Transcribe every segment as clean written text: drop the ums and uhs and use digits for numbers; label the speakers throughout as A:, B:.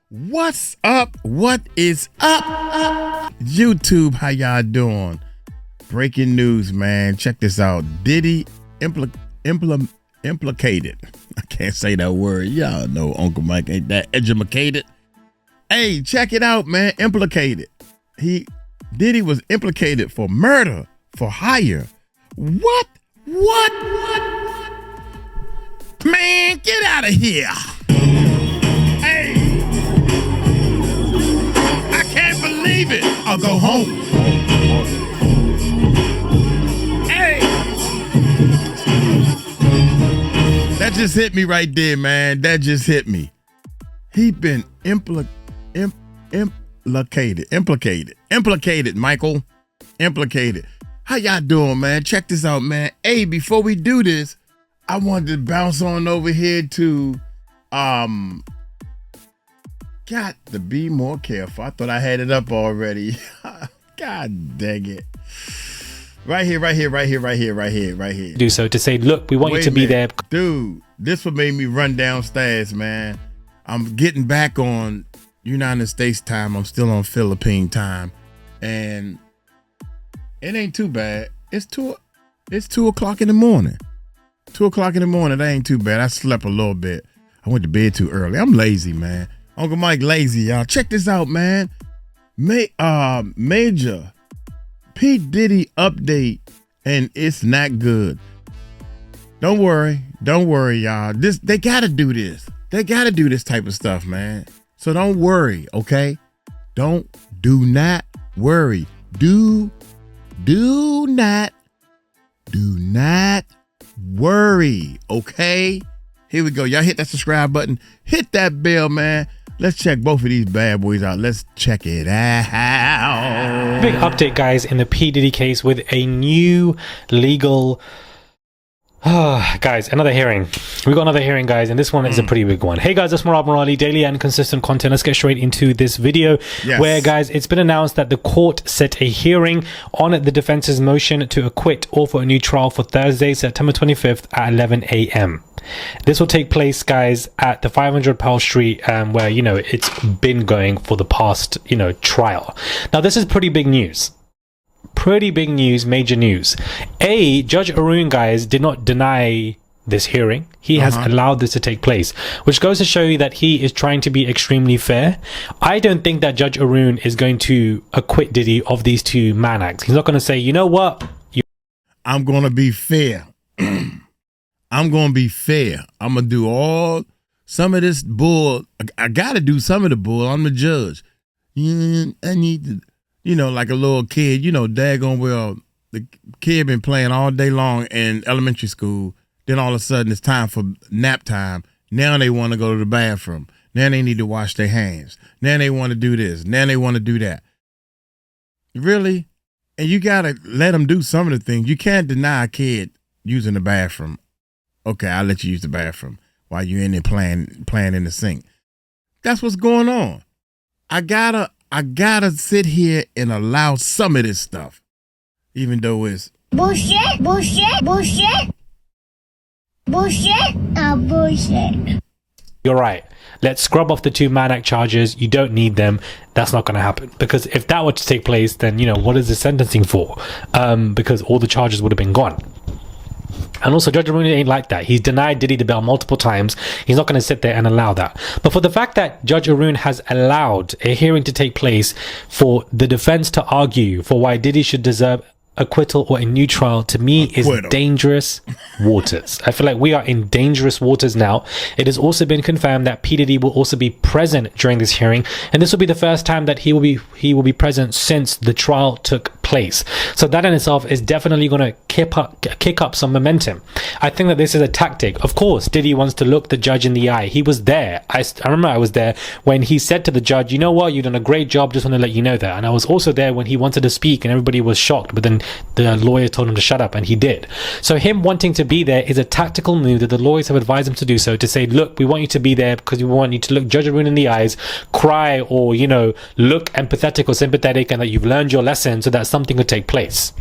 A: What's up? What is up? YouTube, how y'all doing? Breaking news, man. Check this out. Diddy implicated. I can't say that word. Y'all know Uncle Mike ain't that educated. Hey, check it out, man. Implicated. Diddy was implicated for murder for hire. What? Man, get out of here. Hey. I can't believe it. I'll go home. Hey. That just hit me right there, man. That just hit me. He been implicated, Michael. Implicated. How y'all doing, man? Check this out, man. Hey, before we do this, I wanted to bounce on over here to got to be more careful. I thought I had it up already. God dang it. Right here.
B: Do so to say, look, we want you to be there.
A: Dude, this what made me run downstairs, man. I'm getting back on United States time. I'm still on Philippine time. And it ain't too bad. It's 2 o'clock in the morning. 2 o'clock in the morning, that ain't too bad. I slept a little bit. I went to bed too early. I'm lazy, man. Uncle Mike lazy, y'all. Check this out, man. Major P. Diddy update, and it's not good. Don't worry, y'all. They gotta do this. They gotta do this type of stuff, man. So don't worry, okay? Do not worry. Do not worry, okay? Here we go. Y'all hit that subscribe button. Hit that bell, man. Let's check both of these bad boys out. Let's check it out.
B: Big update, guys, in the P. Diddy case with a new legal... guys, another hearing. We got another hearing, guys, and this one is a pretty big one. Hey guys, it's Murad Morali, daily and consistent content. Let's get straight into this video. Yes. Where, guys, it's been announced that the court set a hearing on the defense's motion to acquit or for a new trial for Thursday, September 25th at 11 a.m. This will take place, guys, at the 500 Pearl Street, where, you know, it's been going for the past, trial. Now, this is pretty big news. Pretty big news, major news. Judge Arun, guys, did not deny this hearing. He has allowed this to take place, which goes to show you that he is trying to be extremely fair. I don't think that Judge Arun is going to acquit Diddy of these two man acts. He's not going to say, you know what?
A: I'm going to be fair. I'm going to be fair. I'm going to do some of this bull. I got to do some of the bull. I'm the judge. I need to. Like a little kid, daggone well, the kid been playing all day long in elementary school. Then all of a sudden it's time for nap time. Now they want to go to the bathroom. Now they need to wash their hands. Now they want to do this. Now they want to do that. Really? And you got to let them do some of the things. You can't deny a kid using the bathroom. Okay, I'll let you use the bathroom while you're in there playing in the sink. That's what's going on. I gotta sit here and allow some of this stuff, even though it's bullshit.
B: You're right. Let's scrub off the two man act charges. You don't need them. That's not going to happen, because if that were to take place, then what is the sentencing for? Because all the charges would have been gone. And also, Judge Arun ain't like that. He's denied Diddy the bail multiple times. He's not going to sit there and allow that. But for the fact that Judge Arun has allowed a hearing to take place for the defense to argue for why Diddy should deserve acquittal or a new trial, to me is dangerous waters. I feel like we are in dangerous waters now. It has also been confirmed that P. Diddy will also be present during this hearing, and this will be the first time that he will be present since the trial took place. So that in itself is definitely going to kick up some momentum. I think that this is a tactic. Of course, Diddy wants to look the judge in the eye. He was there. I remember I was there when he said to the judge, you know what, you've done a great job, just want to let you know that. And I was also there when he wanted to speak and everybody was shocked, but then the lawyer told him to shut up, and he did. So him wanting to be there is a tactical move that the lawyers have advised him to do so, to say, look, we want you to be there because we want you to look Judge Arun in the eyes, cry, or look empathetic or sympathetic, and that you've learned your lesson so that something could take place.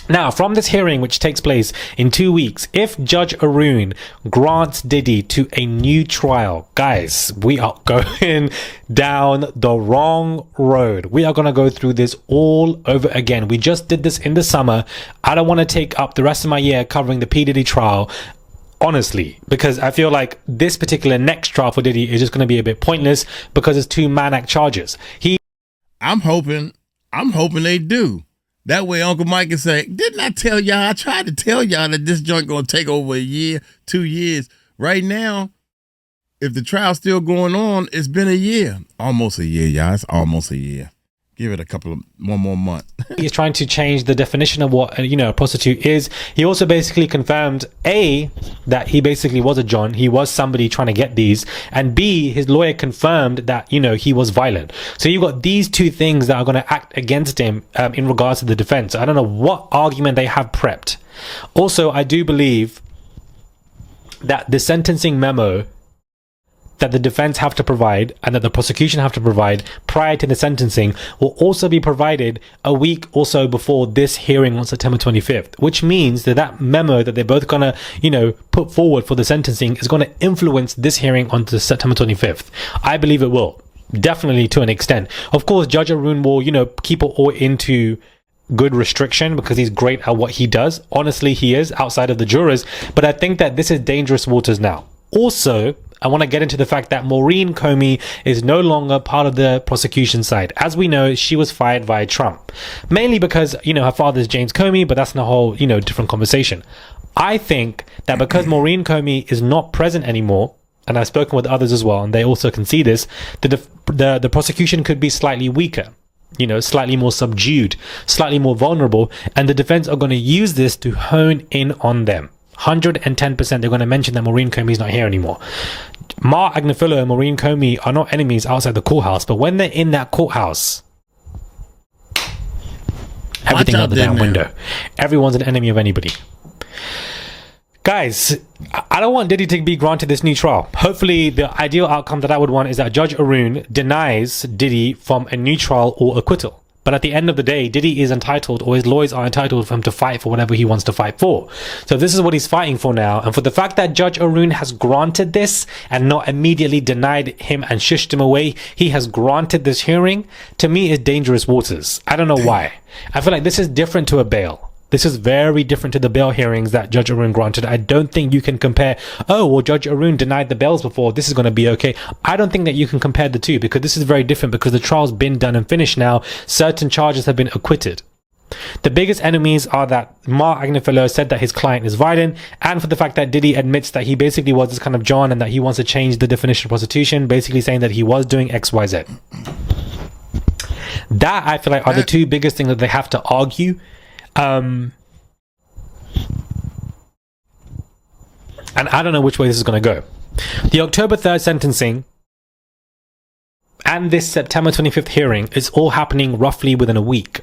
B: Now, from this hearing, which takes place in 2 weeks, if Judge Arun grants Diddy to a new trial, guys, we are going down the wrong road. We are going to go through this all over again. We just did this in the summer. I don't want to take up the rest of my year covering the P. Diddy trial, honestly, because I feel like this particular next trial for Diddy is just going to be a bit pointless because it's 2 Mann Act charges.
A: I'm hoping they do. That way Uncle Mike can say, didn't I tell y'all? I tried to tell y'all that this joint going to take over a year, 2 years. Right now, if the trial's still going on, it's been a year. Almost a year, y'all. It's almost a year. Give it one more month.
B: He's trying to change the definition of what, a prostitute is. He also basically confirmed, A, that he basically was a John. He was somebody trying to get these. And B, his lawyer confirmed that, he was violent. So you've got these 2 things that are going to act against him in regards to the defense. I don't know what argument they have prepped. Also, I do believe that the sentencing memo that the defense have to provide and that the prosecution have to provide prior to the sentencing will also be provided a week or so before this hearing on September 25th, which means that memo that they're both gonna, put forward for the sentencing is going to influence this hearing on September 25th. I believe it will, definitely, to an extent. Of course, Judge Arun will, keep it all into good restriction because he's great at what he does. Honestly, he is, outside of the jurors, but I think that this is dangerous waters now. Also, I want to get into the fact that Maureen Comey is no longer part of the prosecution side. As we know, she was fired by Trump, mainly because, her father is James Comey, but that's a whole, different conversation. I think that because Maureen Comey is not present anymore, and I've spoken with others as well, and they also can see this, the prosecution could be slightly weaker, slightly more subdued, slightly more vulnerable, and the defense are going to use this to hone in on them. 110% they're going to mention that Maureen Comey is not here anymore. Mark Agnifilo and Maureen Comey are not enemies outside the courthouse, but when they're in that courthouse, everything out the damn window. Everyone's an enemy of anybody. Guys, I don't want Diddy to be granted this new trial. Hopefully, the ideal outcome that I would want is that Judge Arun denies Diddy from a new trial or acquittal. But at the end of the day, Diddy is entitled, or his lawyers are entitled for him to fight for whatever he wants to fight for. So this is what he's fighting for now. And for the fact that Judge Arun has granted this and not immediately denied him and shushed him away, he has granted this hearing, to me is dangerous waters. I don't know why. I feel like this is different to a bail. This is very different to the bail hearings that Judge Arun granted. I don't think you can compare, Judge Arun denied the bails before, this is going to be okay. I don't think that you can compare the two because this is very different because the trial's been done and finished now. Certain charges have been acquitted. The biggest enemies are that Mark Agnifilo said that his client is violent, and for the fact that Diddy admits that he basically was this kind of John and that he wants to change the definition of prostitution, basically saying that he was doing XYZ. That, I feel like, are the 2 biggest things that they have to argue. And I don't know which way this is going to go. The October 3rd sentencing and this September 25th hearing is all happening roughly within a week.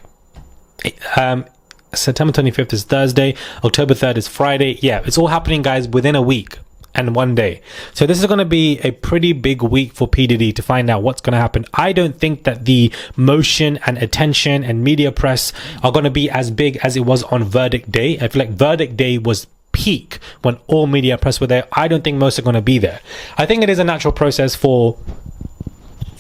B: September 25th is Thursday, October 3rd is Friday. Yeah, it's all happening, guys, within a week and 1 day. So this is going to be a pretty big week for P. Diddy to find out what's going to happen. I don't think that the motion and attention and media press are going to be as big as it was on verdict day. I feel like verdict day was peak when all media press were there. I don't think most are going to be there. I think it is a natural process for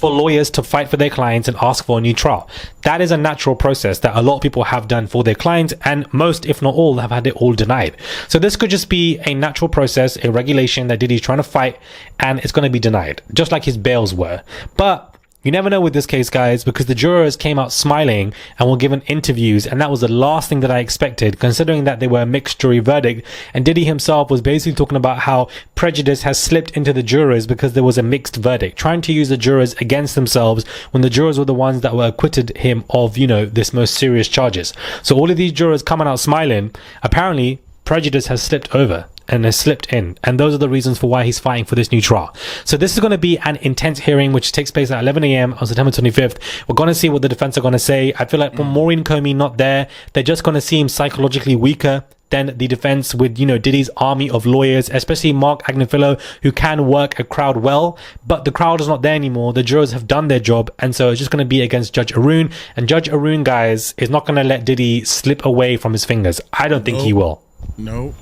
B: lawyers to fight for their clients and ask for a new trial. That is a natural process that a lot of people have done for their clients, and most, if not all, have had it all denied. So this could just be a natural process, a regulation that Diddy's trying to fight, and it's going to be denied, just like his bails were. But you never know with this case, guys, because the jurors came out smiling and were given interviews, and that was the last thing that I expected, considering that they were a mixed jury verdict. And Diddy himself was basically talking about how prejudice has slipped into the jurors because there was a mixed verdict, trying to use the jurors against themselves when the jurors were the ones that were acquitted him of, this most serious charges. So all of these jurors coming out smiling, apparently prejudice has slipped over. and has slipped in. And those are the reasons for why he's fighting for this new trial. So this is going to be an intense hearing, which takes place at 11 a.m. on September 25th. We're going to see what the defense are going to say. I feel like with Maureen Comey not there, they're just going to see him psychologically weaker than the defense with, Diddy's army of lawyers, especially Mark Agnifilo, who can work a crowd well, but the crowd is not there anymore. The jurors have done their job, and so it's just going to be against Judge Arun. And Judge Arun, guys, is not going to let Diddy slip away from his fingers. I don't think he will.
A: No.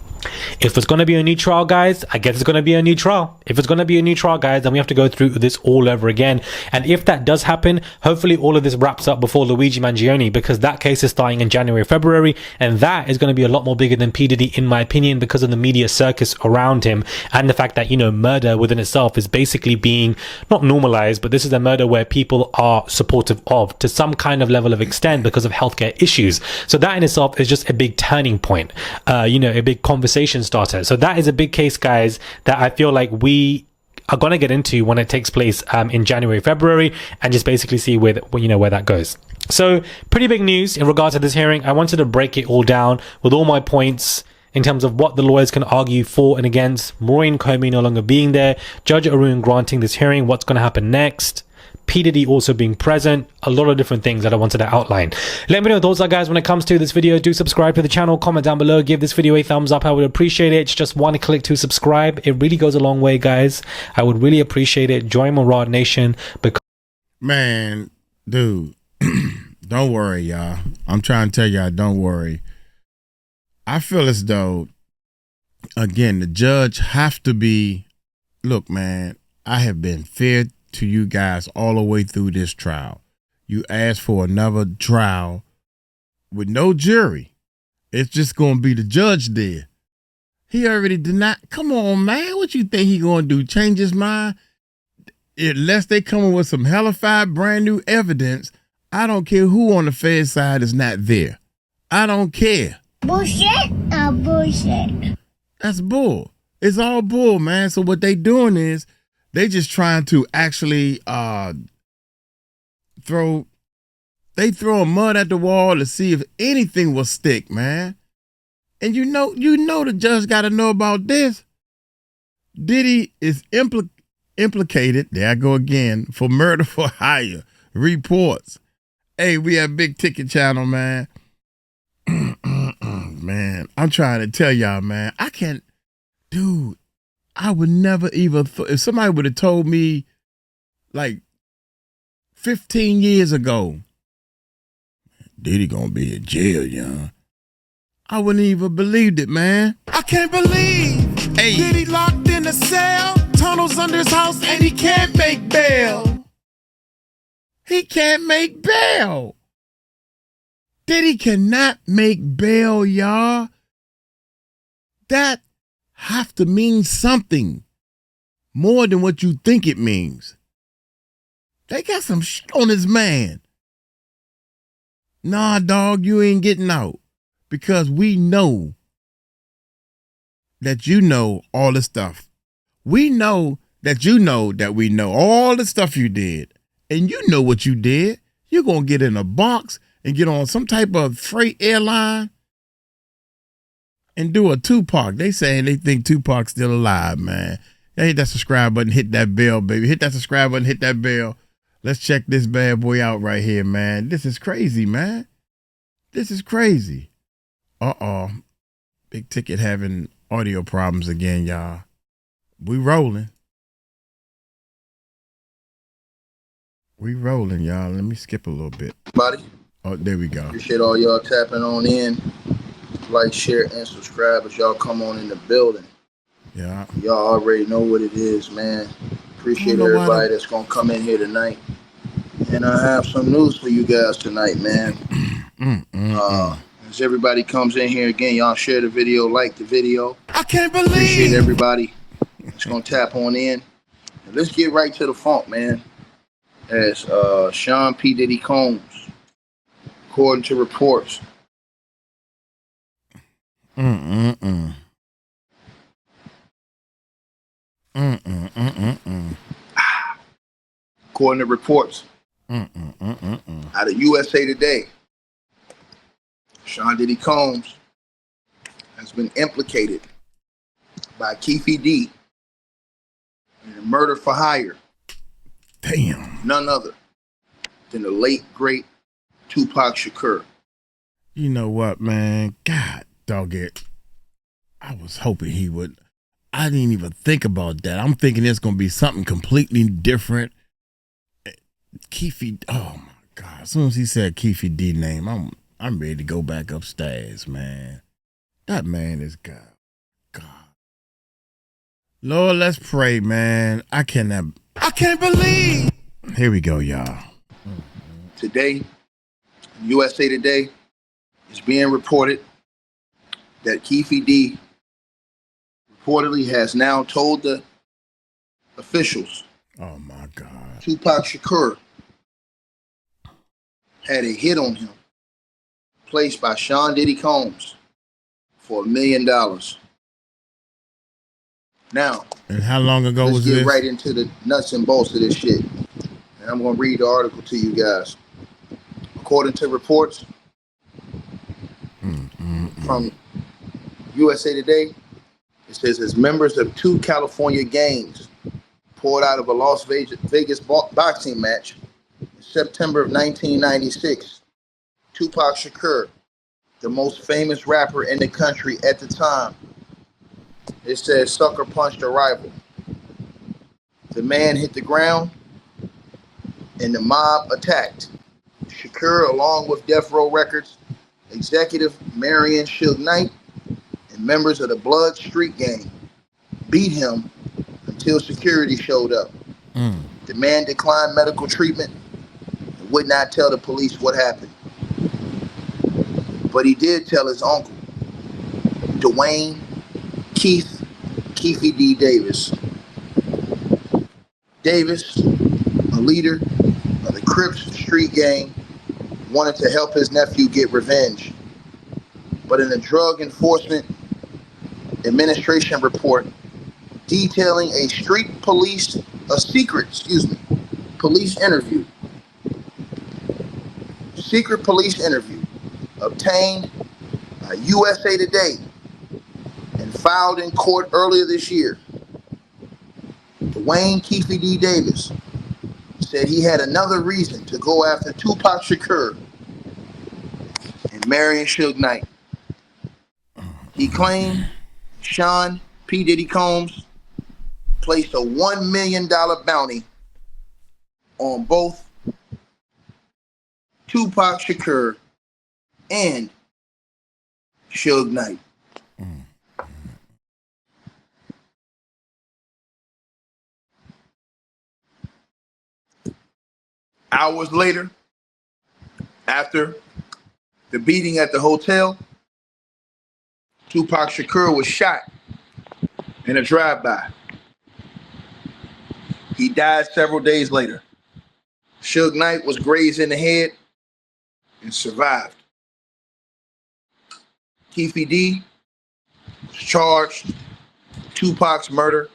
B: If it's going to be a new trial, guys, I guess it's going to be a new trial. If it's going to be a new trial, guys, then we have to go through this all over again. And if that does happen, hopefully all of this wraps up before Luigi Mangione, because that case is starting in January, February, and that is going to be a lot more bigger than P. Diddy, in my opinion, because of the media circus around him and the fact that, murder within itself is basically being not normalized, but this is a murder where people are supportive of to some kind of level of extent because of healthcare issues. So that in itself is just a big turning point, a big conversation starter. So that is a big case, guys, that I feel like we are going to get into when it takes place in January, February, and just basically see where that goes. So pretty big news in regards to this hearing. I wanted to break it all down with all my points in terms of what the lawyers can argue for and against, Maureen Comey no longer being there, Judge Arun granting this hearing, what's going to happen next, P. Diddy also being present, a lot of different things that I wanted to outline. Let me know your thoughts, guys, when it comes to this video. Do subscribe to the channel, comment down below, give this video a thumbs up. I would appreciate it. It's just one click to subscribe. It really goes a long way, guys. I would really appreciate it. Join Murad Nation.
A: Man, dude, don't worry, y'all. I'm trying to tell y'all, don't worry. I feel as though, again, the judge have to be, look, man, I have been fair to you guys all the way through this trial. You asked for another trial with no jury. It's just going to be the judge there. He already denied. Come on, man. What you think he going to do? Change his mind? Unless they come in with some hellified brand new evidence, I don't care who on the Fed side is not there. I don't care.
C: Bullshit or bullshit?
A: That's bull. It's all bull, man. So what they doing is, they just trying to actually throw mud at the wall to see if anything will stick, man. And you know the judge got to know about this. Diddy is implicated, there I go again, for murder for hire reports. Hey, we have big ticket channel, man. Man, I'm trying to tell y'all, man, I can't, dude. I would never even if somebody would have told me like 15 years ago, Diddy gonna be in jail, young. I wouldn't even believed it, man. I can't believe Diddy locked in a cell, tunnels under his house, and he can't make bail. He can't make bail. Diddy cannot make bail, y'all. That have to mean something more than what you think it means. They got some shit on this man. Nah, dog, you ain't getting out, because we know that you know all the stuff. We know that you know that we know all the stuff you did, and you know what you did. You're going to get in a box and get on some type of freight airline and do a Tupac. They saying they think Tupac's still alive, man. Hit that subscribe button, hit that bell, baby. Hit that subscribe button, hit that bell. Let's check this bad boy out right here, man. This is crazy, man. This is crazy. Uh-oh. Big Ticket having audio problems again, y'all. We rolling. We rolling, y'all. Let me skip a little bit.
D: Buddy.
A: Oh, there we go.
D: Appreciate all y'all tapping on in. Like, share, and subscribe as y'all come on in the building.
A: Yeah.
D: Y'all already know what it is, man. Appreciate everybody that's going to come in here tonight. And I have some news for you guys tonight, man. As everybody comes in here again, y'all share the video, like the video.
A: I can't believe.
D: Appreciate everybody that's going to tap on in. And let's get right to the funk, man. As Sean P. Diddy Combs, according to reports, according to reports out of USA Today, Sean Diddy Combs has been implicated by Keffe D in a murder for hire.
A: Damn.
D: None other than the late, great Tupac Shakur.
A: You know what, man? God dog it. I was hoping he would. I didn't even think about that. I'm thinking it's going to be something completely different. Keffe, oh my God. As soon as he said Keffe D name, I'm ready to go back upstairs, man. That man is God. Lord, let's pray, man. I can't believe. Here we go, y'all.
D: Today, USA Today, it's being reported that Keffe D reportedly has now told the officials,
A: oh my God,
D: Tupac Shakur had a hit on him placed by Sean Diddy Combs for $1 million. Now,
A: and how long ago
D: let's
A: was
D: get
A: this?
D: right into the nuts and bolts of this shit. And I'm going to read the article to you guys. According to reports from USA Today, it says as members of two California gangs pulled out of a Las Vegas boxing match in September of 1996, Tupac Shakur, the most famous rapper in the country at the time, it says sucker punched a rival. The man hit the ground and the mob attacked. Shakur, along with Death Row Records executive Marion Suge Knight and members of the Blood Street Gang, beat him until security showed up. The man declined medical treatment and would not tell the police what happened. But he did tell his uncle, Dwayne Keffe D. Davis, a leader of the Crips Street Gang, wanted to help his nephew get revenge. But in a Drug Enforcement Administration report detailing a secret police interview obtained by USA Today and filed in court earlier this year, Dwayne Keffe D. Davis said he had another reason to go after Tupac Shakur and Marion Suge Knight. He claimed Sean P. Diddy Combs placed a $1 million bounty on both Tupac Shakur and Suge Knight. Hours later, after the beating at the hotel, Tupac Shakur was shot in a drive-by. He died several days later. Suge Knight was grazed in the head and survived. Keffe D was charged with Tupac's murder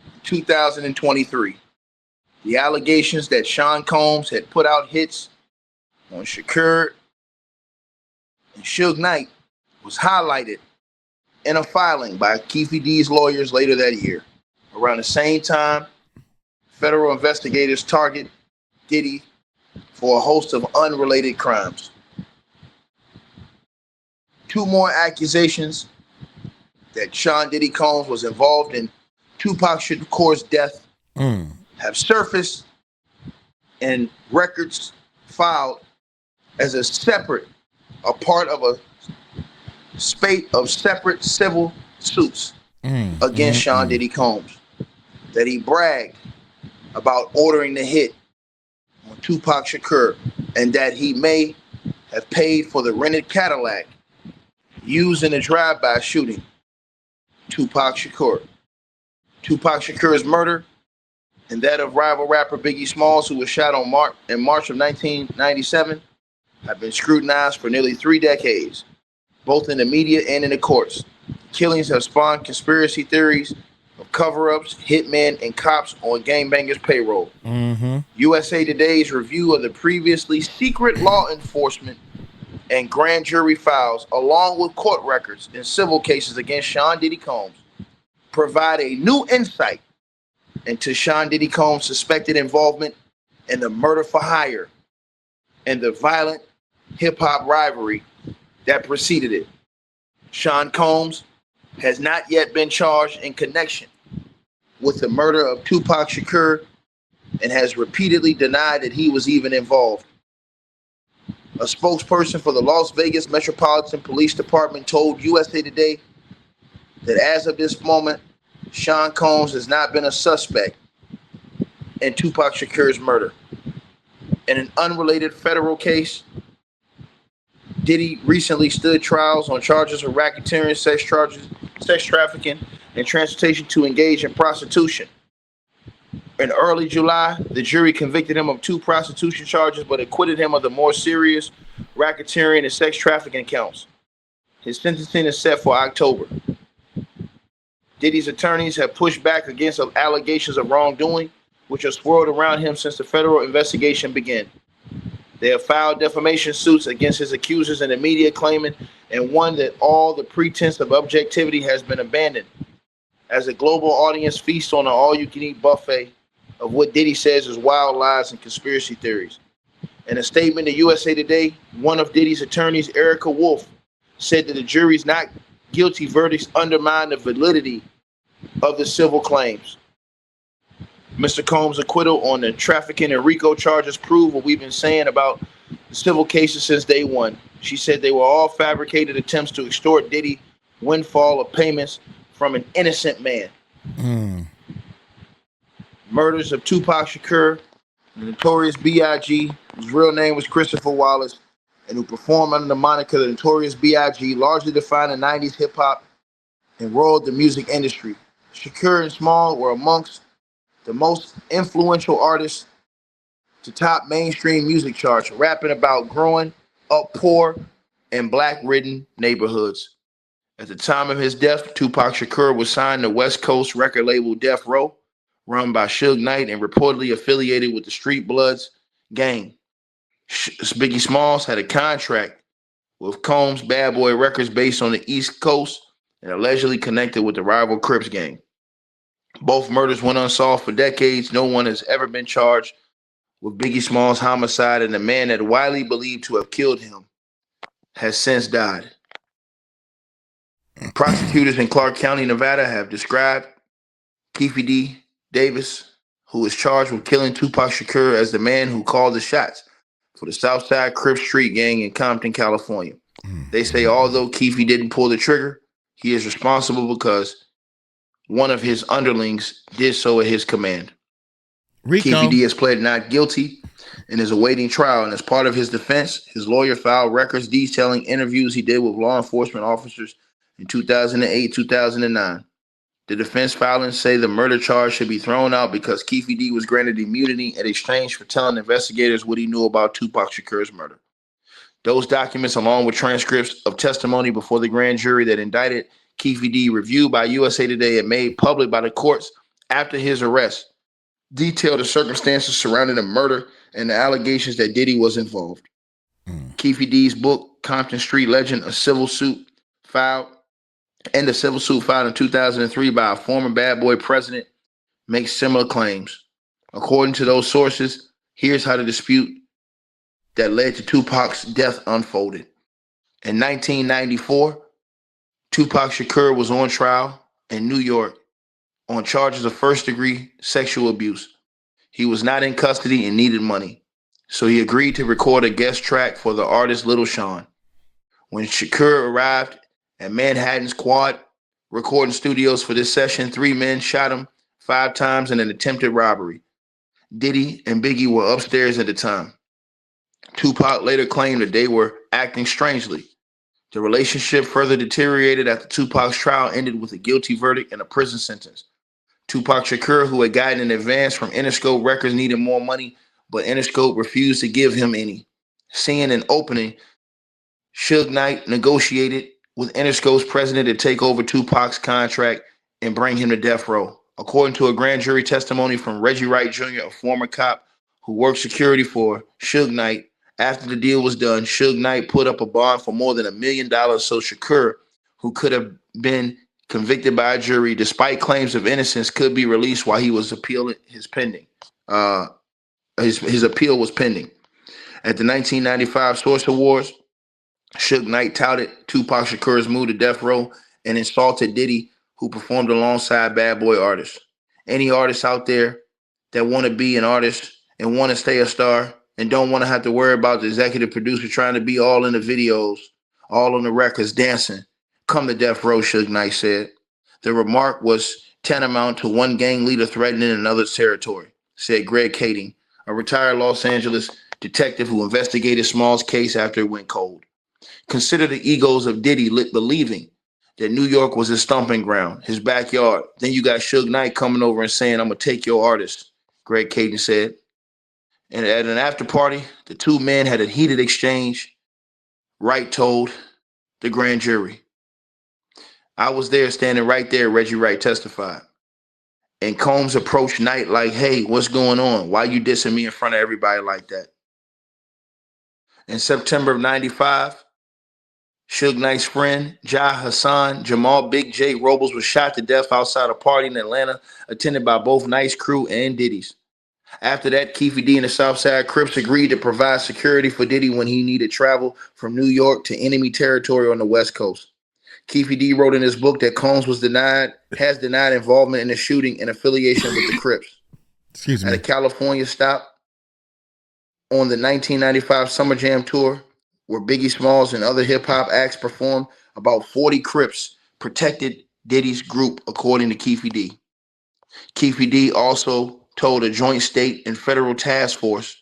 D: in 2023. The allegations that Sean Combs had put out hits on Shakur and Suge Knight was highlighted in a filing by Keffe D's lawyers later that year. Around the same time, federal investigators target Diddy for a host of unrelated crimes. Two more accusations that Sean Diddy Combs was involved in Tupac Shakur's death have surfaced, and records filed as a part of a spate of separate civil suits against Sean Diddy Combs, that he bragged about ordering the hit on Tupac Shakur, and that he may have paid for the rented Cadillac used in the drive-by shooting Tupac Shakur. Tupac Shakur's murder and that of rival rapper Biggie Smalls, who was shot in March of 1997, have been scrutinized for nearly 3 decades, both in the media and in the courts. Killings have spawned conspiracy theories of cover-ups, hitmen, and cops on gangbangers' payroll. USA Today's review of the previously secret law enforcement and grand jury files, along with court records in civil cases against Sean Diddy Combs, provide a new insight into Sean Diddy Combs' suspected involvement in the murder for hire and the violent hip-hop rivalry that preceded it. Sean Combs has not yet been charged in connection with the murder of Tupac Shakur and has repeatedly denied that he was even involved. A spokesperson for the Las Vegas Metropolitan Police Department told USA Today that as of this moment, Sean Combs has not been a suspect in Tupac Shakur's murder. In an unrelated federal case, Diddy recently stood trials on charges of racketeering, sex trafficking, and transportation to engage in prostitution. In early July, the jury convicted him of 2 prostitution charges but acquitted him of the more serious racketeering and sex trafficking counts. His sentencing is set for October. Diddy's attorneys have pushed back against allegations of wrongdoing, which have swirled around him since the federal investigation began. They have filed defamation suits against his accusers in the media, claiming and one that all the pretense of objectivity has been abandoned, as a global audience feasts on an all-you-can-eat buffet of what Diddy says is wild lies and conspiracy theories. In a statement to USA Today, one of Diddy's attorneys, Erica Wolf, said that the jury's not guilty verdicts undermine the validity of the civil claims. Mr. Combs' acquittal on the trafficking and RICO charges prove what we've been saying about the civil cases since day one. She said they were all fabricated attempts to extort Diddy windfall of payments from an innocent man. Murders of Tupac Shakur, the notorious B.I.G., whose real name was Christopher Wallace, and who performed under the moniker the Notorious B.I.G., largely defined the 90s hip-hop and roiled the music industry. Shakur and Small were amongst the most influential artists to top mainstream music charts, rapping about growing up poor and black-ridden neighborhoods. At the time of his death, Tupac Shakur was signed to West Coast record label Death Row, run by Suge Knight and reportedly affiliated with the Street Bloods gang. Biggie Smalls had a contract with Combs Bad Boy Records based on the East Coast and allegedly connected with the rival Crips gang. Both murders went unsolved for decades. No one has ever been charged with Biggie Smalls' homicide, and the man that widely believed to have killed him has since died. Prosecutors in Clark County, Nevada have described Keffe D. Davis, who is charged with killing Tupac Shakur, as the man who called the shots for the Southside Crips Street gang in Compton, California. They say although Keffe didn't pull the trigger, he is responsible because one of his underlings did so at his command. Keffe D has pled not guilty and is awaiting trial. And as part of his defense, his lawyer filed records detailing interviews he did with law enforcement officers in 2008, 2009. The defense filings say the murder charge should be thrown out because Keffe D was granted immunity in exchange for telling investigators what he knew about Tupac Shakur's murder. Those documents, along with transcripts of testimony before the grand jury that indicted Keffe D, reviewed by USA Today and made public by the courts after his arrest, detail the circumstances surrounding the murder and the allegations that Diddy was involved. Keffe D's book, Compton Street Legend, a civil suit filed in 2003 by a former Bad Boy president, makes similar claims. According to those sources, here's how the dispute that led to Tupac's death unfolded. In 1994, Tupac Shakur was on trial in New York on charges of first-degree sexual abuse. He was not in custody and needed money, so he agreed to record a guest track for the artist Little Sean. When Shakur arrived at Manhattan's Quad recording studios for this session, 3 men shot him 5 times in an attempted robbery. Diddy and Biggie were upstairs at the time. Tupac later claimed that they were acting strangely. The relationship further deteriorated after Tupac's trial ended with a guilty verdict and a prison sentence. Tupac Shakur, who had gotten an advance from Interscope Records, needed more money, but Interscope refused to give him any. Seeing an opening, Suge Knight negotiated with Interscope's president to take over Tupac's contract and bring him to death row. According to a grand jury testimony from Reggie Wright Jr., a former cop who worked security for Suge Knight, after the deal was done, Suge Knight put up a bond for more than $1 million so Shakur, who could have been convicted by a jury, despite claims of innocence, could be released while he was appealing his pending. His appeal was pending. At the 1995 Source Awards, Suge Knight touted Tupac Shakur's move to death row and insulted Diddy, who performed alongside Bad Boy artists. Any artists out there that want to be an artist and want to stay a star and don't want to have to worry about the executive producer trying to be all in the videos, all on the records, dancing, come to death row, Suge Knight said. The remark was tantamount to one gang leader threatening another's territory, said Greg Kading, a retired Los Angeles detective who investigated Small's case after it went cold. Consider the egos of Diddy believing that New York was his stomping ground, his backyard. Then you got Suge Knight coming over and saying, I'm going to take your artist, Greg Kading said. And at an after party, the two men had a heated exchange. Wright told the grand jury. I was there, standing right there, Reggie Wright testified. And Combs approached Knight like, hey, what's going on? Why you dissing me in front of everybody like that? In September of 95, Suge Knight's friend, Jai Hassan Jamal Big J Robles was shot to death outside a party in Atlanta, attended by both Knight's crew and Diddy's. After that, Keffe D and the Southside Crips agreed to provide security for Diddy when he needed travel from New York to enemy territory on the West Coast. Keffe D wrote in his book that Combs has denied involvement in the shooting and affiliation with the Crips.
A: Excuse me.
D: At a California stop on the 1995 Summer Jam tour, where Biggie Smalls and other hip-hop acts performed, about 40 Crips protected Diddy's group, according to Keffe D. Keffe D also told a joint state and federal task force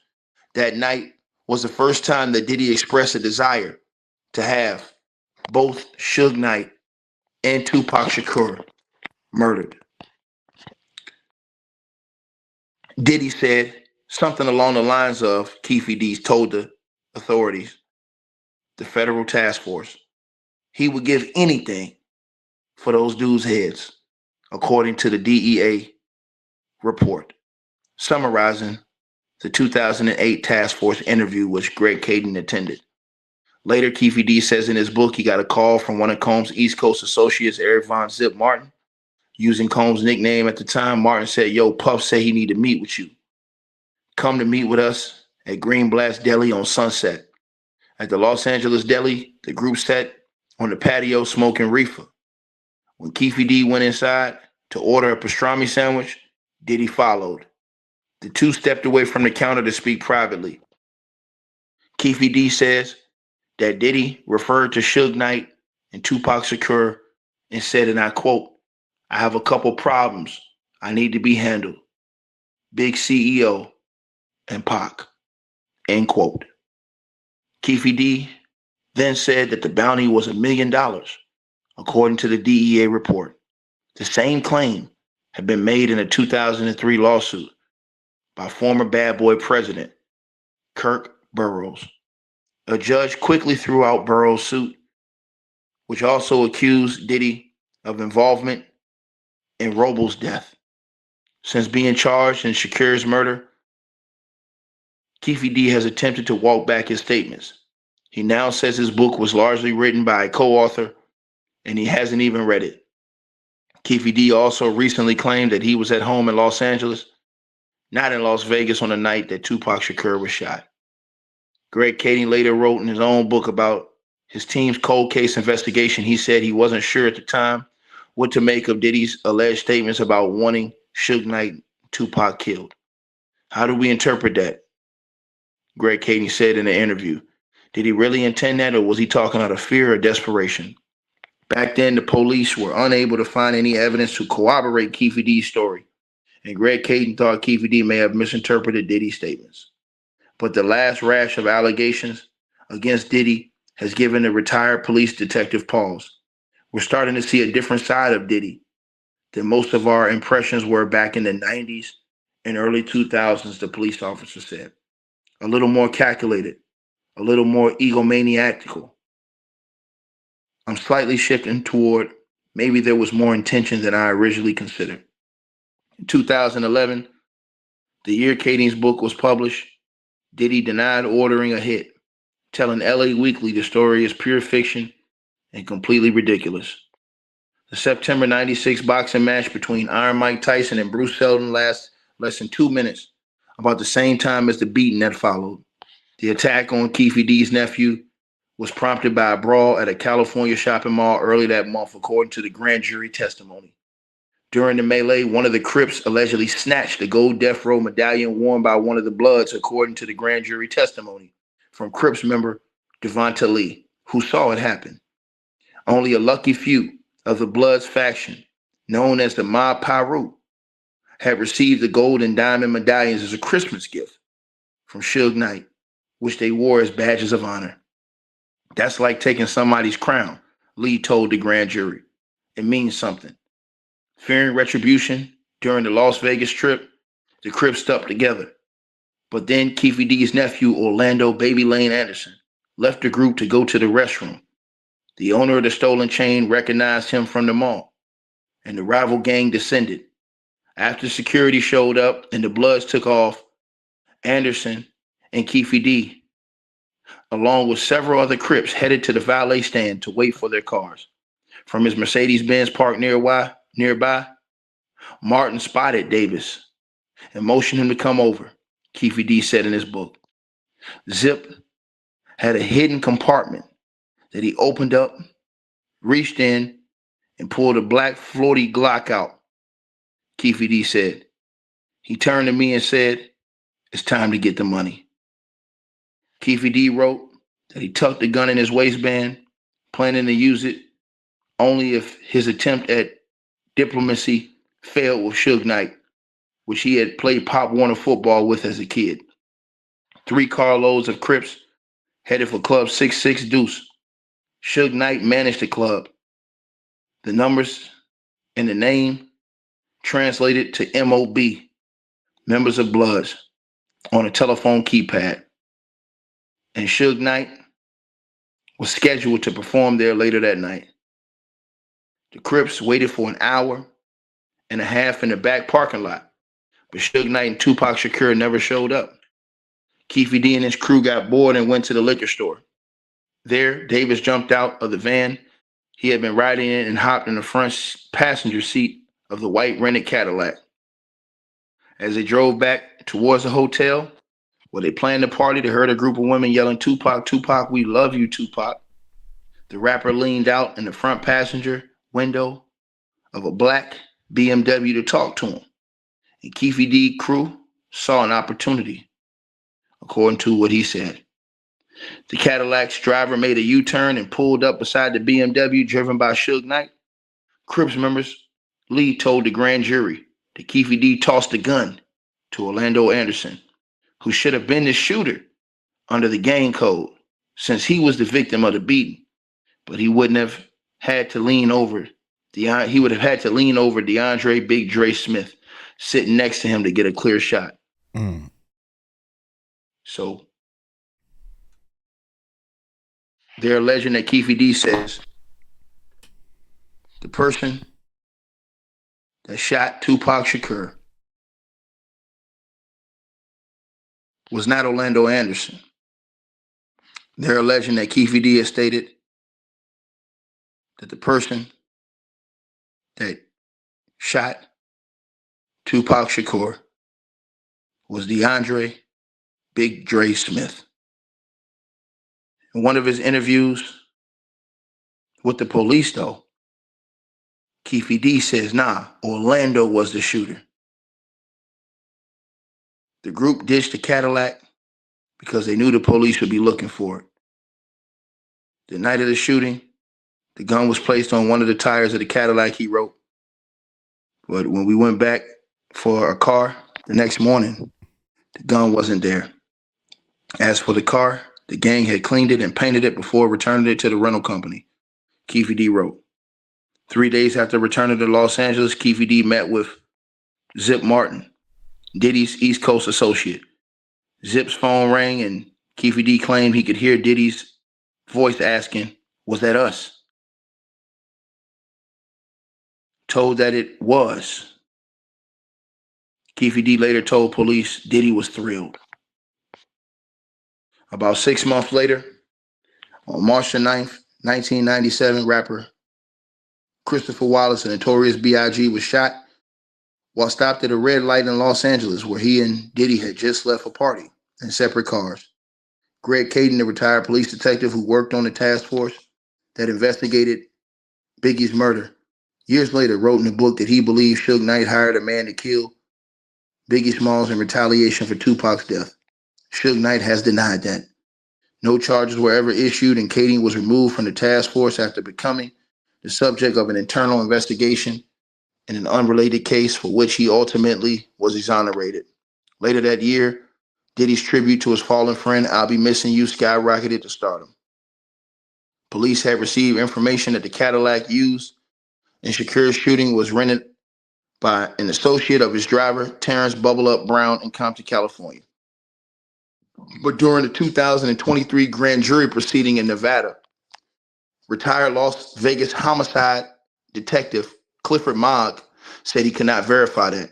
D: that night was the first time that Diddy expressed a desire to have both Suge Knight and Tupac Shakur murdered. Diddy said something along the lines of, Keffe D told the authorities, the federal task force, he would give anything for those dudes' heads, according to the DEA report, summarizing the 2008 task force interview which Greg Kading attended. Later, Keffe D says in his book he got a call from one of Combs' East Coast associates, Eric Von Zip Martin. Using Combs' nickname at the time, Martin said, yo, Puff say he need to meet with you. Come to meet with us at Green Blast Deli on Sunset. At the Los Angeles Deli, the group sat on the patio smoking reefer. When Keffe D went inside to order a pastrami sandwich, Diddy followed. The two stepped away from the counter to speak privately. Keffe D says that Diddy referred to Suge Knight and Tupac Shakur and said, and I quote, I have a couple problems I need to be handled. Big CEO and Pac, end quote. Keffe D then said that the bounty was $1 million, according to the DEA report. The same claim had been made in a 2003 lawsuit by former Bad Boy president Kirk Burroughs. A judge quickly threw out Burroughs' suit, which also accused Diddy of involvement in Robles' death. Since being charged in Shakur's murder, Keffe D has attempted to walk back his statements. He now says his book was largely written by a co-author, and he hasn't even read it. Keffe D also recently claimed that he was at home in Los Angeles, not in Las Vegas on the night that Tupac Shakur was shot. Greg Kading later wrote in his own book about his team's cold case investigation. He said he wasn't sure at the time what to make of Diddy's alleged statements about wanting Suge Knight and Tupac killed. How do we interpret that? Greg Kading said in the interview. Did he really intend that, or was he talking out of fear or desperation? Back then, the police were unable to find any evidence to corroborate Keffe D's story, and Greg Kading thought Keffe D may have misinterpreted Diddy's statements. But the last rash of allegations against Diddy has given the retired police detective pause. We're starting to see a different side of Diddy than most of our impressions were back in the 90s and early 2000s, the police officer said. A little more calculated, a little more egomaniacal. I'm slightly shifting toward maybe there was more intention than I originally considered. In 2011, the year Kading's book was published, Diddy denied ordering a hit, telling LA Weekly the story is pure fiction and completely ridiculous. The September 96 boxing match between Iron Mike Tyson and Bruce Seldon lasts less than 2 minutes, about the same time as the beating that followed. The attack on Keffe D's nephew was prompted by a brawl at a California shopping mall early that month, according to the grand jury testimony. During the melee, one of the Crips allegedly snatched the gold death row medallion worn by one of the Bloods, according to the grand jury testimony from Crips member Devonta Lee, who saw it happen. Only a lucky few of the Bloods faction, known as the Mob Piru, had received the gold and diamond medallions as a Christmas gift from Suge Knight, which they wore as badges of honor. That's like taking somebody's crown, Lee told the grand jury. It means something. Fearing retribution during the Las Vegas trip, the Crips stuck together. But then Keffe D's nephew, Orlando Baby Lane Anderson, left the group to go to the restroom. The owner of the stolen chain recognized him from the mall, and the rival gang descended. After security showed up and the Bloods took off, Anderson and Keffe D, along with several other Crips, headed to the valet stand to wait for their cars. From his Mercedes-Benz parked nearby, Martin spotted Davis and motioned him to come over, Keffe D said in his book. Zip had a hidden compartment that he opened up, reached in, and pulled a black floaty Glock out, Keffe D said. He turned to me and said, "It's time to get the money." Keffe D wrote that he tucked the gun in his waistband, planning to use it only if his attempt at diplomacy failed with Suge Knight, which he had played Pop Warner football with as a kid. 3 carloads of Crips headed for Club 66 Deuce. Suge Knight managed the club. The numbers and the name translated to MOB, members of Bloods, on a telephone keypad. And Suge Knight was scheduled to perform there later that night. The Crips waited for an hour and a half in the back parking lot, but Suge Knight and Tupac Shakur never showed up. Keffe D and his crew got bored and went to the liquor store. There, Davis jumped out of the van he had been riding in and hopped in the front passenger seat of the white rented Cadillac. As they drove back towards the hotel where they planned the party, they heard a group of women yelling, "Tupac, Tupac, we love you, Tupac." The rapper leaned out in the front passenger window of a black BMW to talk to him. And Keffe D crew saw an opportunity, according to what he said. The Cadillac's driver made a U-turn and pulled up beside the BMW driven by Suge Knight. Crips members Lee told the grand jury that Keffe D tossed the gun to Orlando Anderson, who should have been the shooter under the gang code since he was the victim of the beating, but he would have had to lean over DeAndre Big Dre Smith sitting next to him to get a clear shot. So they're alleging that Keffe D says the person that shot Tupac Shakur was not Orlando Anderson. They're alleging that Keffe D has stated that the person that shot Tupac Shakur was DeAndre Big Dre Smith. In one of his interviews with the police, though, Keffe D says, nah, Orlando was the shooter. The group ditched the Cadillac because they knew the police would be looking for it. The night of the shooting, the gun was placed on one of the tires of the Cadillac, he wrote. But when we went back for a car the next morning, the gun wasn't there. As for the car, the gang had cleaned it and painted it before returning it to the rental company, Keffe D wrote. 3 days after returning to Los Angeles, Keffe D met with Zip Martin, Diddy's East Coast associate. Zip's phone rang and Keffe D claimed he could hear Diddy's voice asking, "Was that us?" Told that it was. Keffe D later told police Diddy was thrilled. About 6 months later, on March the 9th, 1997, rapper Christopher Wallace, a notorious B.I.G., was shot while stopped at a red light in Los Angeles where he and Diddy had just left a party in separate cars. Greg Caden, the retired police detective who worked on the task force that investigated Biggie's murder, years later wrote in a book that he believed Suge Knight hired a man to kill Biggie Smalls in retaliation for Tupac's death. Suge Knight has denied that. No charges were ever issued, and Caden was removed from the task force after becoming the subject of an internal investigation in an unrelated case for which he ultimately was exonerated. Later that year, Diddy's tribute to his fallen friend, I'll Be Missing You, skyrocketed to stardom. Police had received information that the Cadillac used in Shakur's shooting was rented by an associate of his driver, Terrence Bubble Up Brown, in Compton, California. But during the 2023 grand jury proceeding in Nevada, retired Las Vegas homicide detective Clifford Mogg said he could not verify that.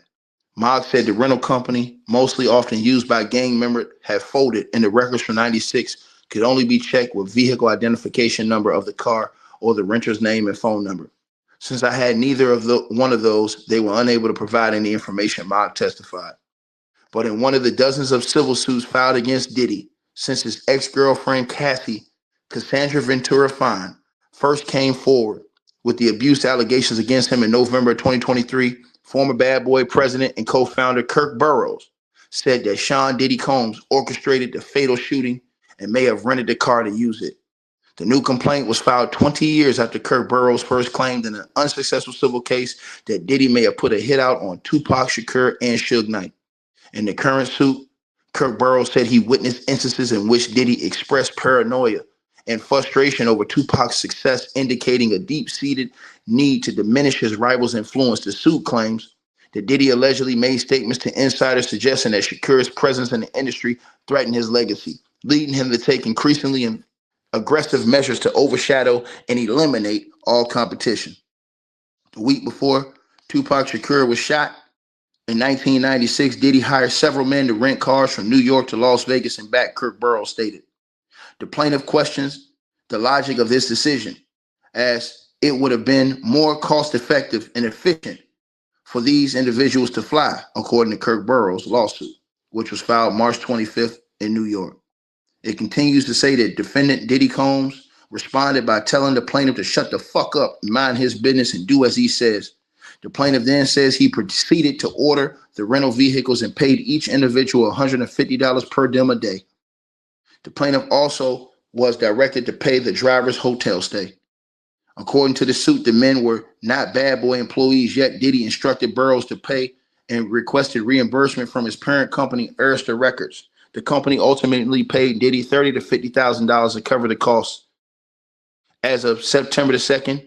D: Mogg said the rental company, mostly often used by gang members, had folded and the records from 96 could only be checked with vehicle identification number of the car or the renter's name and phone number. Since I had neither of one of those, they were unable to provide any information, Mogg testified. But in one of the dozens of civil suits filed against Diddy since his ex-girlfriend Cassandra Ventura Fine first came forward with the abuse allegations against him in November 2023, former Bad Boy president and co-founder Kirk Burroughs said that Sean Diddy Combs orchestrated the fatal shooting and may have rented the car to use it. The new complaint was filed 20 years after Kirk Burroughs first claimed in an unsuccessful civil case that Diddy may have put a hit out on Tupac Shakur and Suge Knight. In the current suit, Kirk Burroughs said he witnessed instances in which Diddy expressed paranoia and frustration over Tupac's success, indicating a deep-seated need to diminish his rival's influence. The suit claims that Diddy allegedly made statements to insiders suggesting that Shakur's presence in the industry threatened his legacy, leading him to take increasingly aggressive measures to overshadow and eliminate all competition. The week before Tupac Shakur was shot, in 1996, Diddy hired several men to rent cars from New York to Las Vegas and back, Kirk Burroughs stated. The plaintiff questions the logic of this decision, as it would have been more cost-effective and efficient for these individuals to fly, according to Kirk Burroughs' lawsuit, which was filed March 25th in New York. It continues to say that defendant Diddy Combs responded by telling the plaintiff to shut the fuck up, mind his business, and do as he says. The plaintiff then says he proceeded to order the rental vehicles and paid each individual $150 per diem a day. The plaintiff also was directed to pay the driver's hotel stay. According to the suit, the men were not Bad Boy employees, yet Diddy instructed Burroughs to pay and requested reimbursement from his parent company, Arista Records. The company ultimately paid Diddy $30,000 to $50,000 to cover the costs. As of September the 2nd,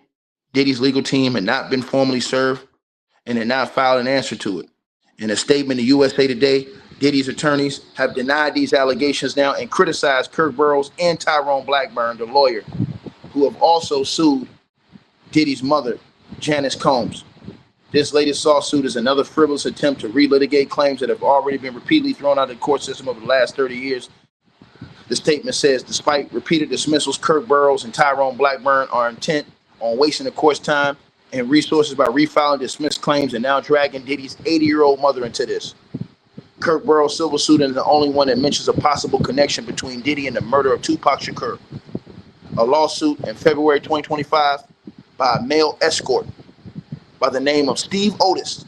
D: Diddy's legal team had not been formally served and had not filed an answer to it. In a statement to USA Today, Diddy's attorneys have denied these allegations now and criticized Kirk Burroughs and Tyrone Blackburn, the lawyer, who have also sued Diddy's mother, Janice Combs. This latest lawsuit is another frivolous attempt to relitigate claims that have already been repeatedly thrown out of the court system over the last 30 years. The statement says, despite repeated dismissals, Kirk Burroughs and Tyrone Blackburn are intent on wasting the court's time and resources by refiling dismissed claims and now dragging Diddy's 80-year-old mother into this. Kirk Burroughs' civil suit is the only one that mentions a possible connection between Diddy and the murder of Tupac Shakur. A lawsuit in February 2025 by a male escort by the name of Steve Otis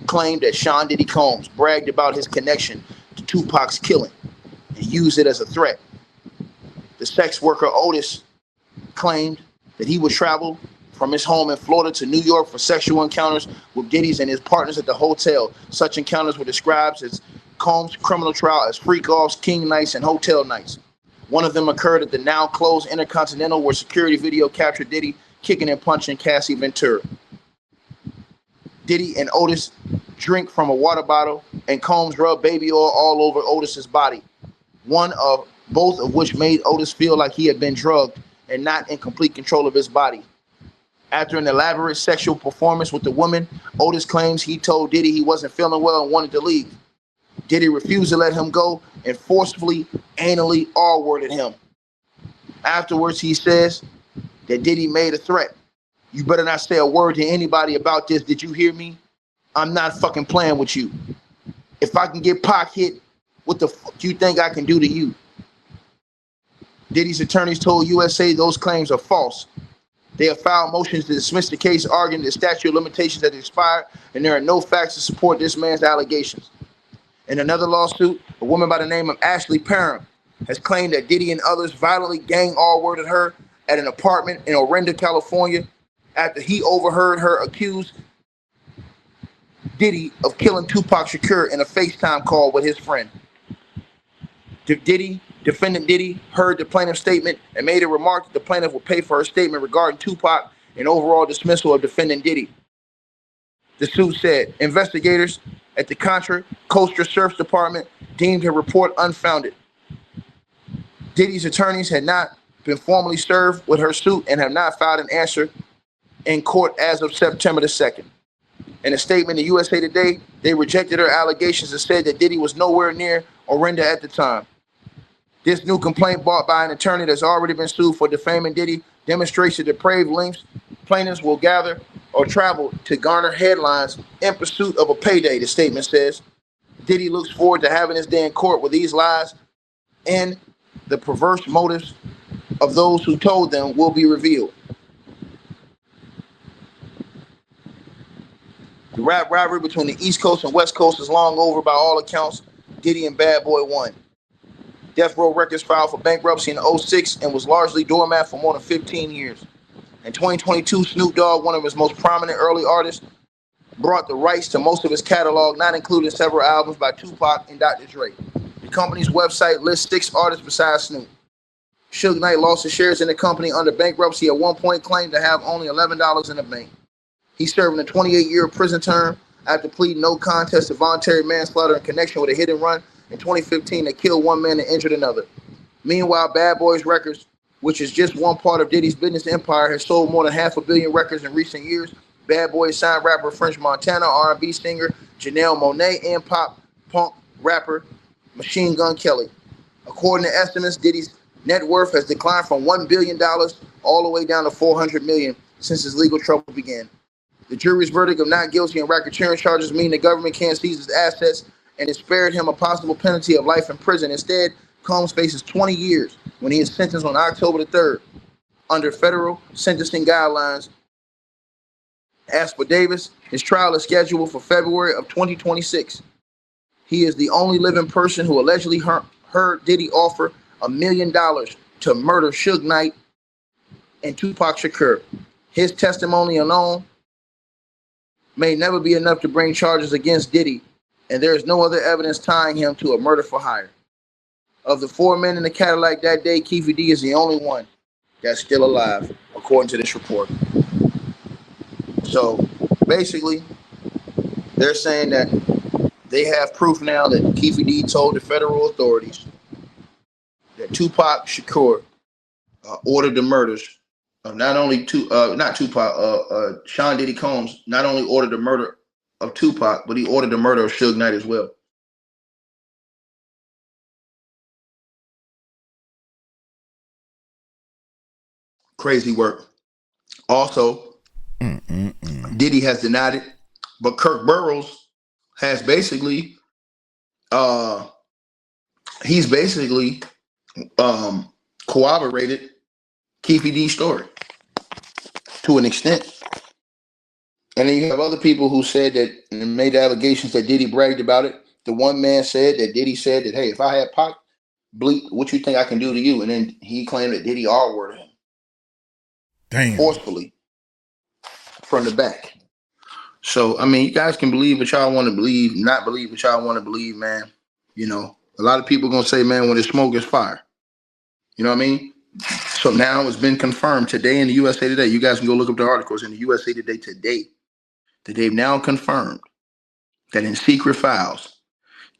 D: claimed that Sean Diddy Combs bragged about his connection to Tupac's killing and used it as a threat. The sex worker Otis claimed that he would travel from his home in Florida to New York for sexual encounters with Diddy's and his partners at the hotel. Such encounters were described as Combs' criminal trial as freak-offs, king nights, and hotel nights. One of them occurred at the now-closed Intercontinental, where security video captured Diddy kicking and punching Cassie Ventura. Diddy and Otis drink from a water bottle, and Combs rubbed baby oil all over Otis's body, both of which made Otis feel like he had been drugged and not in complete control of his body. After an elaborate sexual performance with the woman, Otis claims he told Diddy he wasn't feeling well and wanted to leave. Diddy refused to let him go and forcefully, anally R-worded him. Afterwards, he says that Diddy made a threat. You better not say a word to anybody about this. Did you hear me? I'm not fucking playing with you. If I can get Pac hit, what the fuck do you think I can do to you? Diddy's attorneys told USA those claims are false. They have filed motions to dismiss the case, arguing the statute of limitations has expired, and there are no facts to support this man's allegations. In another lawsuit, a woman by the name of Ashley Parham has claimed that Diddy and others violently gang R-worded her at an apartment in Orinda, California, after he overheard her accuse Diddy of killing Tupac Shakur in a FaceTime call with his friend. Defendant Diddy heard the plaintiff's statement and made a remark that the plaintiff would pay for her statement regarding Tupac and overall dismissal of defendant Diddy. The suit said investigators at the Contra Costa Sheriff's Department deemed her report unfounded. Diddy's attorneys had not been formally served with her suit and have not filed an answer in court as of September the 2nd. In a statement to USA Today, they rejected her allegations and said that Diddy was nowhere near Orinda at the time. This new complaint brought by an attorney that's already been sued for defaming Diddy demonstrates the depraved lengths plaintiffs will gather or travel to garner headlines in pursuit of a payday, the statement says. Diddy looks forward to having his day in court where these lies and the perverse motives of those who told them will be revealed. The rap rivalry between the East Coast and West Coast is long over by all accounts. Diddy and Bad Boy won. Death Row Records filed for bankruptcy in 2006 and was largely doormat for more than 15 years. In 2022, Snoop Dogg, one of his most prominent early artists, brought the rights to most of his catalog, not including several albums by Tupac and Dr. Dre. The company's website lists 6 artists besides Snoop. Suge Knight lost his shares in the company under bankruptcy at one point, claimed to have only $11 in the bank. He's serving a 28-year prison term after pleading no contest to voluntary manslaughter in connection with a hit and run in 2015 that killed one man and injured another. Meanwhile, Bad Boys Records, which is just one part of Diddy's business empire, has sold more than 500 million records in recent years. Bad Boys signed rapper French Montana, R&B singer Janelle Monáe, and pop punk rapper Machine Gun Kelly. According to estimates, Diddy's net worth has declined from $1 billion all the way down to $400 million since his legal trouble began. The jury's verdict of not guilty on racketeering charges mean the government can't seize his assets, and it spared him a possible penalty of life in prison. Instead, Combs faces 20 years when he is sentenced on October the 3rd under federal sentencing guidelines. As for Davis, his trial is scheduled for February of 2026. He is the only living person who allegedly heard Diddy offer $1 million to murder Suge Knight and Tupac Shakur. His testimony alone may never be enough to bring charges against Diddy, and there is no other evidence tying him to a murder for hire. Of the 4 men in the Cadillac that day, Keffe D is the only one that's still alive, according to this report. So basically, they're saying that they have proof now that Keffe D told the federal authorities that Tupac Shakur ordered the murders of not only Sean Diddy Combs not only ordered the murder of Tupac, but he ordered the murder of Suge Knight as well. Crazy work. Also, Diddy has denied it, but Kirk Burrows has basically, corroborated Keffe D's story to an extent. And then you have other people who said that and made allegations that Diddy bragged about it. The one man said that Diddy said that, hey, if I had Pac, bleep, what you think I can do to you? And then he claimed that Diddy R-worded him.
A: Damn.
D: Forcefully from the back. So, I mean, you guys can believe what y'all want to believe, not believe what y'all want to believe, man. You know, a lot of people going to say, man, when there's smoke, there's fire. You know what I mean? So now it's been confirmed today in the USA Today. You guys can go look up the articles in the USA Today today. That they've now confirmed that in secret files,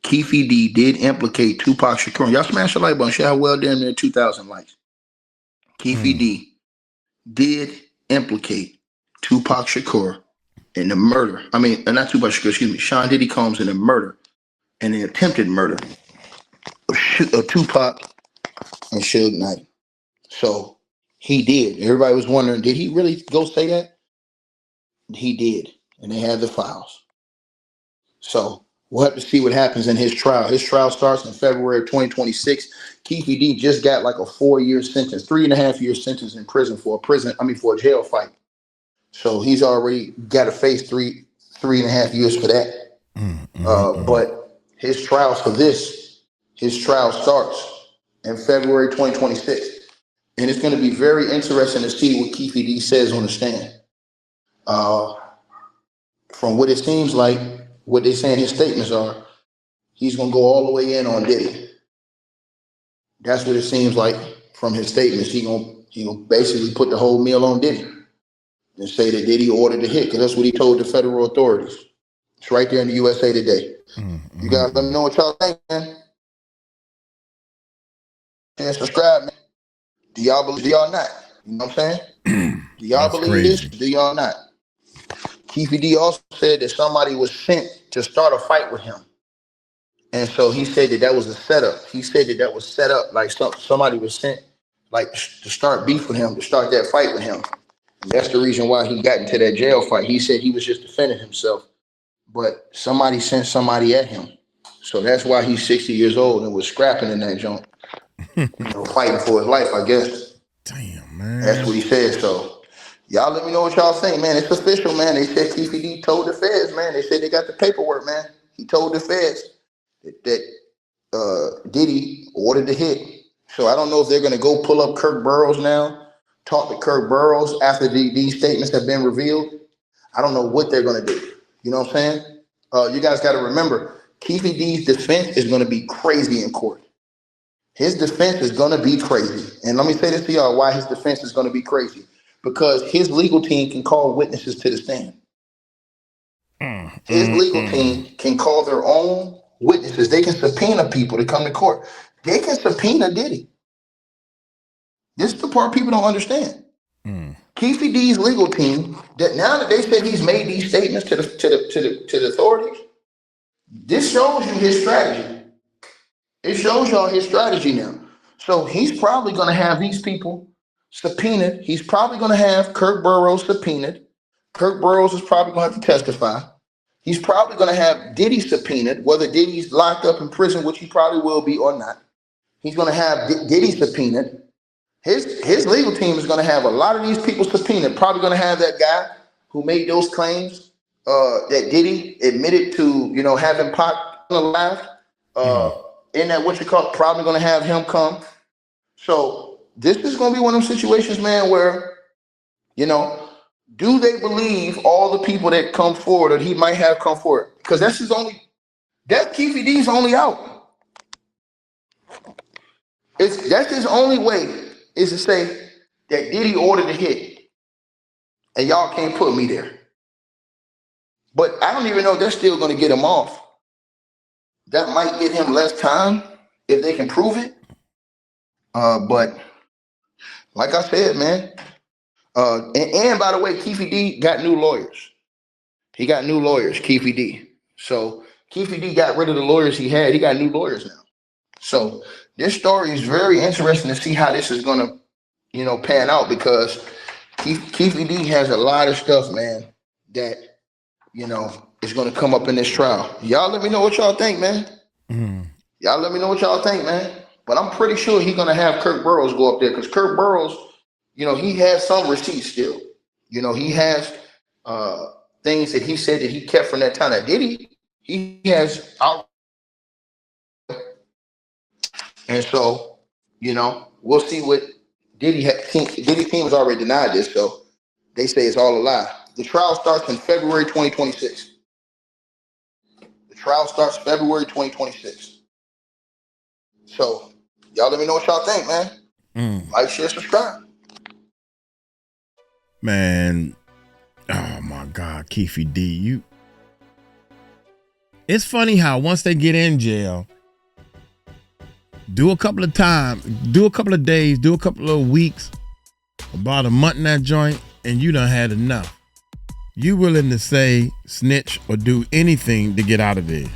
D: Keffe D did implicate Tupac Shakur. Y'all smash the like button. Show how well damn near 2,000 likes. Keffe D did implicate Tupac Shakur in the murder. I mean, not Tupac Shakur, excuse me, Sean Diddy Combs in the murder and the attempted murder of Tupac and Suge Knight. So he did. Everybody was wondering, did he really go say that? He did, and they have the files. So we'll have to see what happens in his trial. His trial starts in February of 2026. Keffe D just got like a 4-year sentence, 3.5-year sentence in prison for a jail fight. So he's already got to face 3.5 years for that. But his trial starts in February 2026. And it's going to be very interesting to see what Keffe D says on the stand. From what it seems like, what they're saying his statements are, he's going to go all the way in on Diddy. That's what it seems like from his statements. He gonna basically put the whole meal on Diddy and say that Diddy ordered the hit, because that's what he told the federal authorities. It's right there in the USA Today. You guys let me know what y'all think, man. And subscribe, man. Do y'all believe? Do y'all not? You know what I'm saying? Do y'all believe this? Do y'all not? Keffe D also said that somebody was sent to start a fight with him. And so he said that was a setup. He said that was set up, like somebody was sent like to start beef with him, to start that fight with him. And that's the reason why he got into that jail fight. He said he was just defending himself, but somebody sent somebody at him. So that's why he's 60 years old and was scrapping in that joint, fighting for his life, I guess.
A: Damn, man.
D: That's what he said. So y'all let me know what y'all think, man. It's official, man. They said Keffe D told the feds, man. They said they got the paperwork, man. He told the feds that Diddy ordered the hit. So I don't know if they're going to go pull up Kirk Burrows now, talk to Kirk Burrows after these statements have been revealed. I don't know what they're going to do. You know what I'm saying? You guys got to remember, Keffe D's defense is going to be crazy in court. His defense is going to be crazy. And let me say this to y'all, why his defense is going to be crazy. Because his legal team can call witnesses to the stand. His legal team can call their own witnesses. They can subpoena people to come to court. They can subpoena Diddy. This is the part people don't understand. Keffe D's legal team, that now that they said he's made these statements to the authorities, this shows you his strategy. It shows y'all his strategy now. So he's probably going to have these people subpoenaed. He's probably going to have Kirk Burrows subpoenaed. Kirk Burrows is probably going to have to testify. He's probably going to have Diddy subpoenaed, whether Diddy's locked up in prison, which he probably will be or not. He's going to have Diddy subpoenaed. His legal team is going to have a lot of these people subpoenaed. Probably going to have that guy who made those claims that Diddy admitted to, having Pac alive. In that probably going to have him come. So this is going to be one of those situations, man, where, do they believe all the people that come forward or he might have come forward? Because that's Keffe D's only out. That's his only way, is to say that Diddy ordered the hit and y'all can't put me there. But I don't even know if they're still going to get him off. That might get him less time if they can prove it. But like I said, man, and by the way, Keffe D got new lawyers. He got new lawyers, Keffe D. So Keffe D got rid of the lawyers he had. He got new lawyers now. So this story is very interesting to see how this is going to, pan out, because Keffe D has a lot of stuff, man, that, is going to come up in this trial. Y'all let me know what y'all think, man. Y'all let me know what y'all think, man. But I'm pretty sure he's going to have Kirk Burrows go up there, because Kirk Burrows, he has some receipts still. He has things that he said that he kept from that time. That Diddy, he has out. And so, we'll see what Diddy team has already denied this. So they say it's all a lie. The trial starts in February 2026. The trial starts February 2026. So y'all let me know what y'all think, man. Like, share, subscribe.
A: Man, oh my God, Keffe D, it's funny how once they get in jail, do a couple of days, do a couple of weeks, about a month in that joint, and you done had enough. You willing to say, snitch, or do anything to get out of there.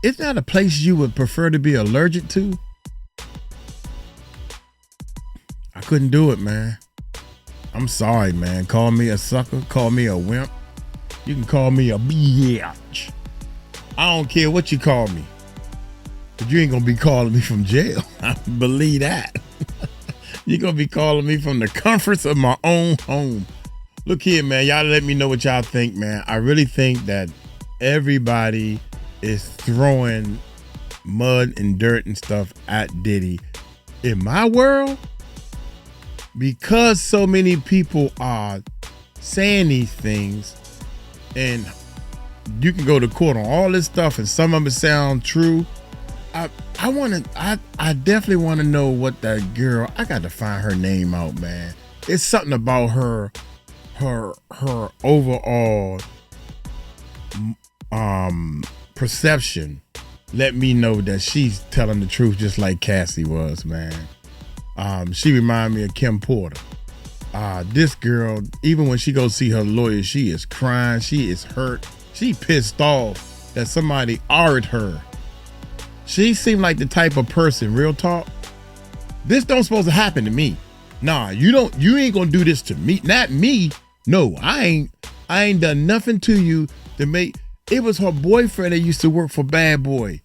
A: Isn't that a place you would prefer to be allergic to? I couldn't do it, man. I'm sorry, man. Call me a sucker. Call me a wimp. You can call me a bitch. I don't care what you call me. But you ain't gonna be calling me from jail. I believe that. You're gonna be calling me from the comforts of my own home. Look here, man. Y'all let me know what y'all think, man. I really think that everybody is throwing mud and dirt and stuff at Diddy. In my world, because so many people are saying these things, and you can go to court on all this stuff, and some of it sound true. I definitely want to know what that girl. I got to find her name out, man. It's something about her overall perception. Let me know that she's telling the truth, just like Cassie was, man. She reminded me of Kim Porter. This girl, even when she goes see her lawyer, she is crying. She is hurt. She pissed off that somebody argued her. She seemed like the type of person, real talk. This don't supposed to happen to me. Nah, you ain't gonna do this to me. Not me. No, I ain't done nothing to you to make. It was her boyfriend that used to work for Bad Boy,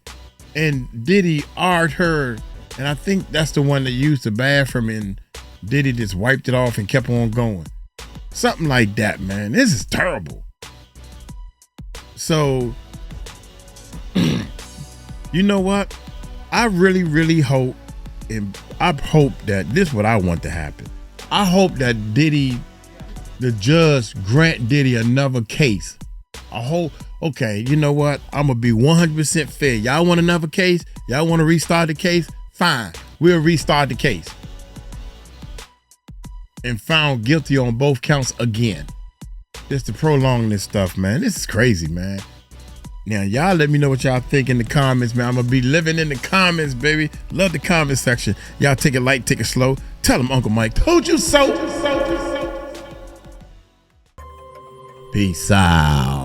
A: and Diddy argued her, and I think that's the one that used the bathroom, and Diddy just wiped it off and kept on going. Something like that, man. This is terrible. So, you know what? I really, really hope, and I hope that this is what I want to happen. I hope that Diddy, the judge, grant Diddy another case. I hope, okay, you know what? I'm going to be 100% fair. Y'all want another case? Y'all want to restart the case? Fine. We'll restart the case. And found guilty on both counts again. Just to prolong this stuff, man. This is crazy, man. Now, y'all let me know what y'all think in the comments, man. I'm going to be living in the comments, baby. Love the comment section. Y'all take it light, take it slow. Tell them Uncle Mike told you so. Peace out.